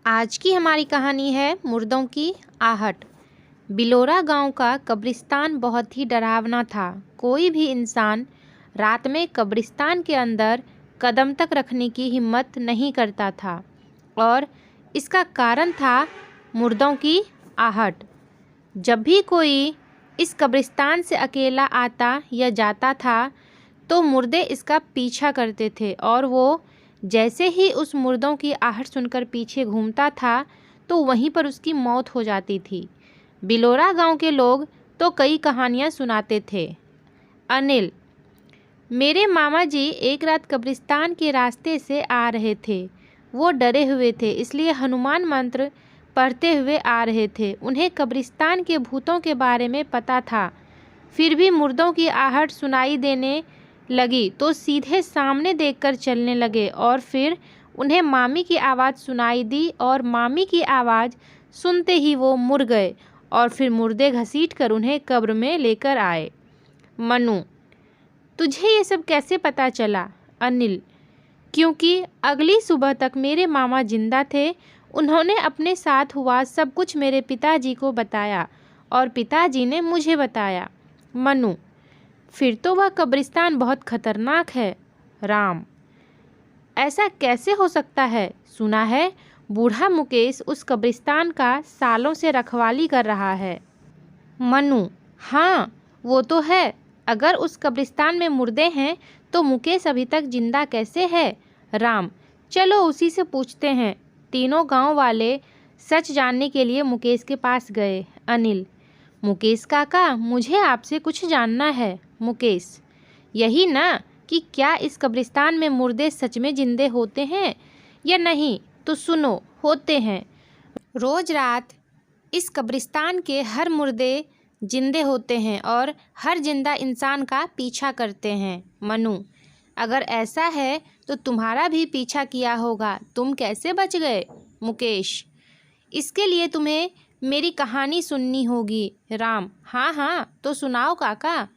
आज की हमारी कहानी है मुर्दों की आहट। बिलोरा गांव का कब्रिस्तान बहुत ही डरावना था। कोई भी इंसान रात में कब्रिस्तान के अंदर कदम तक रखने की हिम्मत नहीं करता था और इसका कारण था मुर्दों की आहट। जब भी कोई इस कब्रिस्तान से अकेला आता या जाता था तो मुर्दे इसका पीछा करते थे और वो जैसे ही उस मुर्दों की आहट सुनकर पीछे घूमता था तो वहीं पर उसकी मौत हो जाती थी। बिलोरा गांव के लोग तो कई कहानियां सुनाते थे। अनिल, मेरे मामा जी एक रात कब्रिस्तान के रास्ते से आ रहे थे। वो डरे हुए थे, इसलिए हनुमान मंत्र पढ़ते हुए आ रहे थे। उन्हें कब्रिस्तान के भूतों के बारे में पता था, फिर भी मुर्दों की आहट सुनाई देने लगी तो सीधे सामने देखकर चलने लगे और फिर उन्हें मामी की आवाज़ सुनाई दी और मामी की आवाज़ सुनते ही वो मुड़ गए और फिर मुर्दे घसीटकर उन्हें कब्र में लेकर आए। मनु, तुझे ये सब कैसे पता चला? अनिल, क्योंकि अगली सुबह तक मेरे मामा जिंदा थे। उन्होंने अपने साथ हुआ सब कुछ मेरे पिताजी को बताया और पिताजी ने मुझे बताया। मनु, फिर तो वह कब्रिस्तान बहुत खतरनाक है। राम, ऐसा कैसे हो सकता है? सुना है बूढ़ा मुकेश उस कब्रिस्तान का सालों से रखवाली कर रहा है। मनु, हाँ वो तो है। अगर उस कब्रिस्तान में मुर्दे हैं तो मुकेश अभी तक जिंदा कैसे है? राम, चलो उसी से पूछते हैं। तीनों गांव वाले सच जानने के लिए मुकेश के पास गए। अनिल, मुकेश काका, मुझे आपसे कुछ जानना है। मुकेश, यही ना कि क्या इस कब्रिस्तान में मुर्दे सच में जिंदे होते हैं या नहीं? तो सुनो, होते हैं। रोज रात इस कब्रिस्तान के हर मुर्दे जिंदे होते हैं और हर जिंदा इंसान का पीछा करते हैं। मनु, अगर ऐसा है तो तुम्हारा भी पीछा किया होगा, तुम कैसे बच गए? मुकेश, इसके लिए तुम्हें मेरी कहानी सुननी होगी। राम, हाँ हाँ तो सुनाओ काका।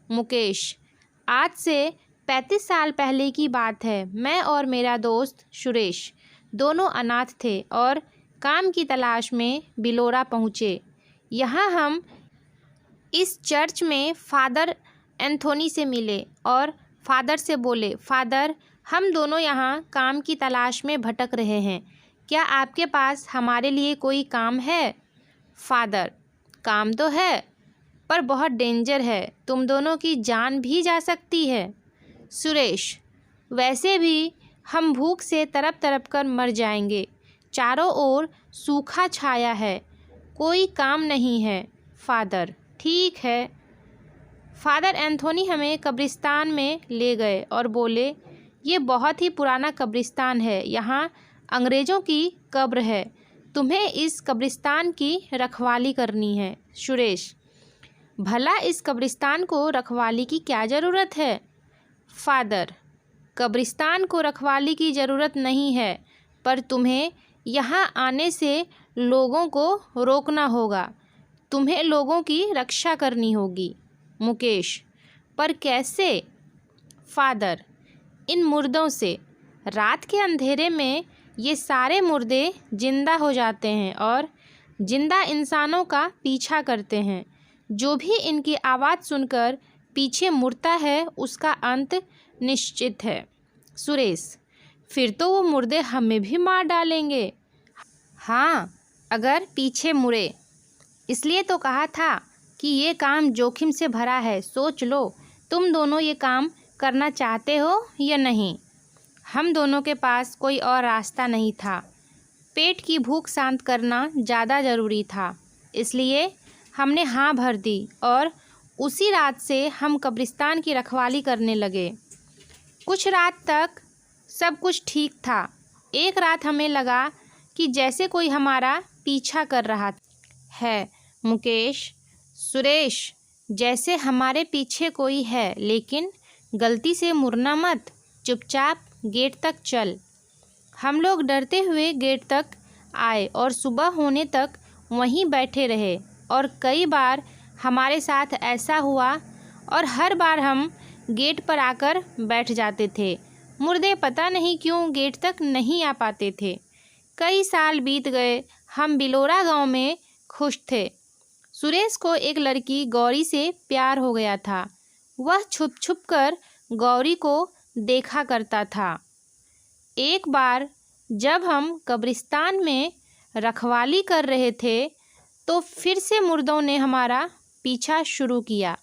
मुकेश, आज से 35 साल पहले की बात है। मैं और मेरा दोस्त सुरेश दोनों अनाथ थे और काम की तलाश में बिलोरा पहुँचे। यहाँ हम इस चर्च में फादर एंथोनी से मिले और फादर से बोले, फादर, हम दोनों यहाँ काम की तलाश में भटक रहे हैं, क्या आपके पास हमारे लिए कोई काम है? फादर, काम तो है पर बहुत डेंजर है, तुम दोनों की जान भी जा सकती है। सुरेश, वैसे भी हम भूख से तड़प तड़प कर मर जाएंगे, चारों ओर सूखा छाया है, कोई काम नहीं है। फादर, ठीक है। फादर एंथोनी हमें कब्रिस्तान में ले गए और बोले, ये बहुत ही पुराना कब्रिस्तान है, यहाँ अंग्रेज़ों की कब्र है, तुम्हें इस कब्रिस्तान की रखवाली करनी है। सुरेश, भला इस कब्रिस्तान को रखवाली की क्या ज़रूरत है? फादर, कब्रिस्तान को रखवाली की ज़रूरत नहीं है, पर तुम्हें यहाँ आने से लोगों को रोकना होगा, तुम्हें लोगों की रक्षा करनी होगी। मुकेश, पर कैसे? फादर, इन मुर्दों से। रात के अंधेरे में ये सारे मुर्दे जिंदा हो जाते हैं और जिंदा इंसानों का पीछा करते हैं। जो भी इनकी आवाज़ सुनकर पीछे मुड़ता है उसका अंत निश्चित है। सुरेश, फिर तो वो मुर्दे हमें भी मार डालेंगे। हाँ, अगर पीछे मुड़े। इसलिए तो कहा था कि ये काम जोखिम से भरा है। सोच लो, तुम दोनों ये काम करना चाहते हो या नहीं? हम दोनों के पास कोई और रास्ता नहीं था। पेट की भूख शांत करना ज़्यादा ज़रूरी था, इसलिए हमने हाँ भर दी और उसी रात से हम कब्रिस्तान की रखवाली करने लगे। कुछ रात तक सब कुछ ठीक था। एक रात हमें लगा कि जैसे कोई हमारा पीछा कर रहा है। मुकेश, सुरेश, जैसे हमारे पीछे कोई है, लेकिन गलती से मुड़ना मत, चुपचाप गेट तक चल। हम लोग डरते हुए गेट तक आए और सुबह होने तक वहीं बैठे रहे और कई बार हमारे साथ ऐसा हुआ और हर बार हम गेट पर आकर बैठ जाते थे। मुर्दे पता नहीं क्यों गेट तक नहीं आ पाते थे। कई साल बीत गए। हम बिलोरा गांव में खुश थे। सुरेश को एक लड़की गौरी से प्यार हो गया था। वह छुप छुप कर गौरी को देखा करता था। एक बार जब हम कब्रिस्तान में रखवाली कर रहे थे तो फिर से मुर्दों ने हमारा पीछा शुरू किया।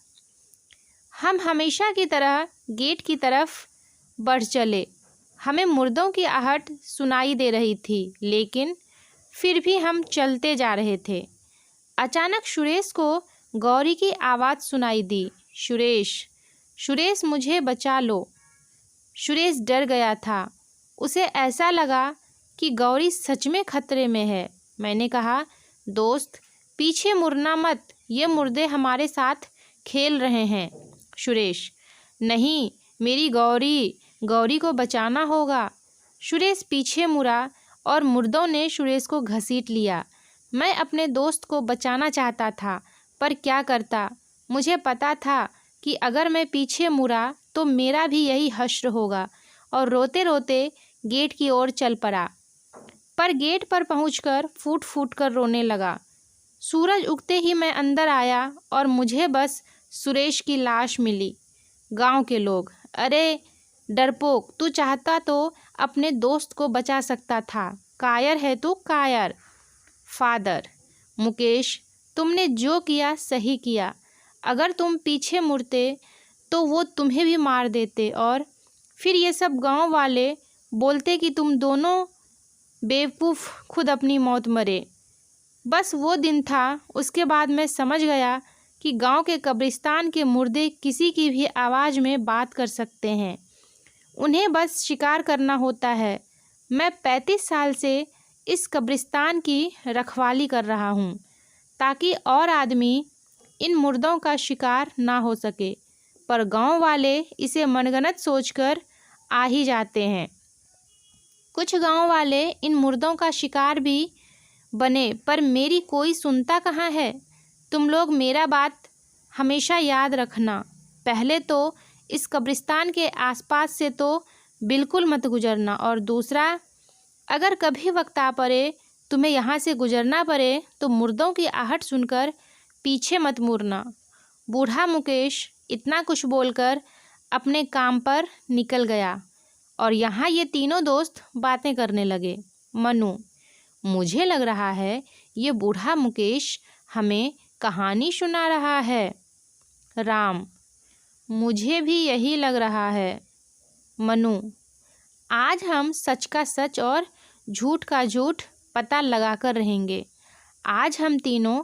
हम हमेशा की तरह गेट की तरफ बढ़ चले। हमें मुर्दों की आहट सुनाई दे रही थी, लेकिन फिर भी हम चलते जा रहे थे। अचानक सुरेश को गौरी की आवाज़ सुनाई दी, सुरेश, सुरेश मुझे बचा लो। सुरेश डर गया था। उसे ऐसा लगा कि गौरी सच में खतरे में है। मैंने कहा, दोस्त पीछे मुड़ना मत, ये मुर्दे हमारे साथ खेल रहे हैं। सुरेश, नहीं, मेरी गौरी, गौरी को बचाना होगा। सुरेश पीछे मुड़ा और मुर्दों ने सुरेश को घसीट लिया। मैं अपने दोस्त को बचाना चाहता था, पर क्या करता। मुझे पता था कि अगर मैं पीछे मुड़ा तो मेरा भी यही हश्र होगा, और रोते रोते गेट की ओर चल पड़ा। पर गेट पर पहुंचकर फूट फूट कर रोने लगा। सूरज उगते ही मैं अंदर आया और मुझे बस सुरेश की लाश मिली। गांव के लोग, अरे डरपोक, तू चाहता तो अपने दोस्त को बचा सकता था। कायर है तू, कायर। फादर, मुकेश, तुमने जो किया सही किया। अगर तुम पीछे मुड़ते तो वो तुम्हें भी मार देते, और फिर ये सब गांव वाले बोलते कि तुम दोनों बेवकूफ़ खुद अपनी मौत मरे। बस वो दिन था। उसके बाद मैं समझ गया कि गांव के कब्रिस्तान के मुर्दे किसी की भी आवाज़ में बात कर सकते हैं। उन्हें बस शिकार करना होता है। मैं 35 साल से इस कब्रिस्तान की रखवाली कर रहा हूँ, ताकि और आदमी इन मुर्दों का शिकार ना हो सके, पर गांव वाले इसे मनगढ़ंत सोचकर आ ही जाते हैं। कुछ गांव वाले इन मुर्दों का शिकार भी बने, पर मेरी कोई सुनता कहाँ है। तुम लोग मेरा बात हमेशा याद रखना। पहले तो इस कब्रिस्तान के आसपास से तो बिल्कुल मत गुजरना, और दूसरा, अगर कभी वक्त आ पड़े तुम्हें यहाँ से गुजरना पड़े तो मुर्दों की आहट सुनकर पीछे मत मुड़ना। बूढ़ा मुकेश इतना कुछ बोलकर अपने काम पर निकल गया, और यहाँ ये तीनों दोस्त बातें करने लगे। मनु, मुझे लग रहा है ये बूढ़ा मुकेश हमें कहानी सुना रहा है। राम, मुझे भी यही लग रहा है। मनु, आज हम सच का सच और झूठ का झूठ पता लगाकर रहेंगे। आज हम तीनों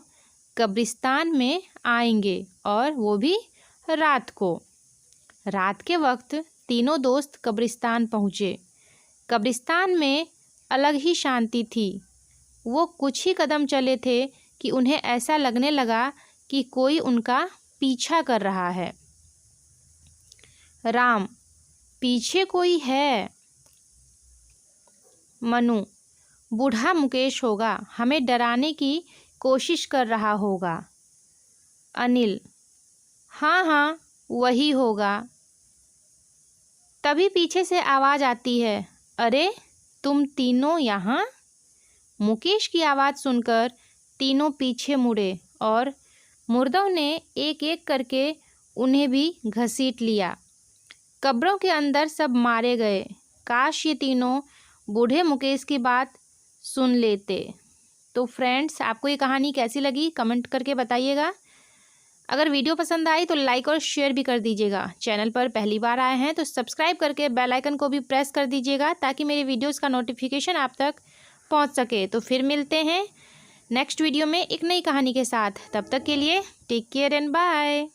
कब्रिस्तान में आएंगे, और वो भी रात को। रात के वक्त तीनों दोस्त कब्रिस्तान पहुँचे। कब्रिस्तान में अलग ही शांति थी। वो कुछ ही कदम चले थे कि उन्हें ऐसा लगने लगा कि कोई उनका पीछा कर रहा है। राम, पीछे कोई है। मनु, बूढ़ा मुकेश होगा, हमें डराने की कोशिश कर रहा होगा। अनिल, हाँ हाँ वही होगा। तभी पीछे से आवाज़ आती है, अरे तुम तीनों यहाँ। मुकेश की आवाज़ सुनकर तीनों पीछे मुड़े, और मुर्दों ने एक एक करके उन्हें भी घसीट लिया। कब्रों के अंदर सब मारे गए। काश ये तीनों बूढ़े मुकेश की बात सुन लेते। तो फ्रेंड्स, आपको ये कहानी कैसी लगी कमेंट करके बताइएगा। अगर वीडियो पसंद आई तो लाइक और शेयर भी कर दीजिएगा। चैनल पर पहली बार आए हैं तो सब्सक्राइब करके बेल आइकन को भी प्रेस कर दीजिएगा, ताकि मेरे वीडियोस का नोटिफिकेशन आप तक पहुंच सके। तो फिर मिलते हैं नेक्स्ट वीडियो में एक नई कहानी के साथ। तब तक के लिए टेक केयर एंड बाय।